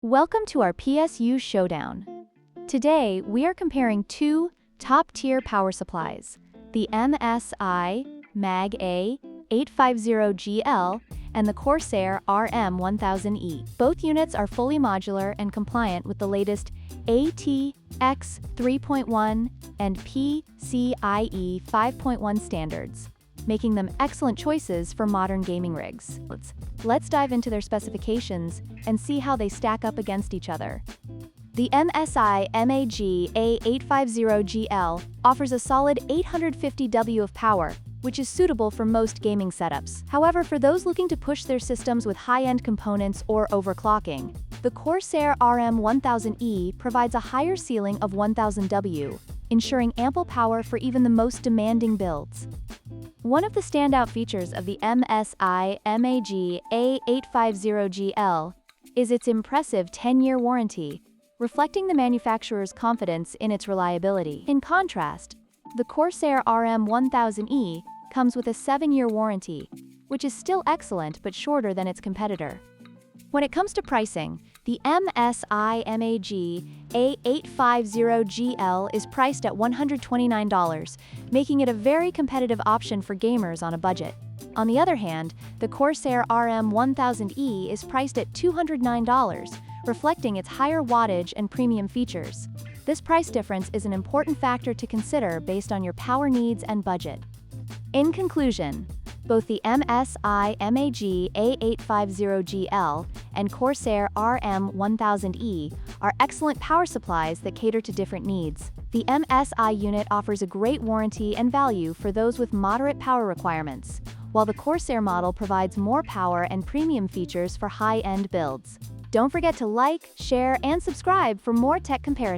Welcome to our PSU Showdown. Today, we are comparing two top-tier power supplies, the MSI MAG A850GL and the Corsair RM1000e. Both units are fully modular and compliant with the latest ATX 3.1 and PCIe 5.1 standards, making them excellent choices for modern gaming rigs. Let's dive into their specifications and see how they stack up against each other. The MSI MAG A850GL offers a solid 850W of power, which is suitable for most gaming setups. However, for those looking to push their systems with high-end components or overclocking, the Corsair RM1000e provides a higher ceiling of 1000W, ensuring ample power for even the most demanding builds. One of the standout features of the MSI MAG A850GL is its impressive 10-year warranty, reflecting the manufacturer's confidence in its reliability. In contrast, the Corsair RM1000e comes with a 7-year warranty, which is still excellent but shorter than its competitor. When it comes to pricing, the MSI MAG A850GL is priced at $129, making it a very competitive option for gamers on a budget. On the other hand, the Corsair RM1000e is priced at $209, reflecting its higher wattage and premium features. This price difference is an important factor to consider based on your power needs and budget. In conclusion, both the MSI MAG A850GL and Corsair RM1000e are excellent power supplies that cater to different needs. The MSI unit offers a great warranty and value for those with moderate power requirements, while the Corsair model provides more power and premium features for high-end builds. Don't forget to like, share, and subscribe for more tech comparisons.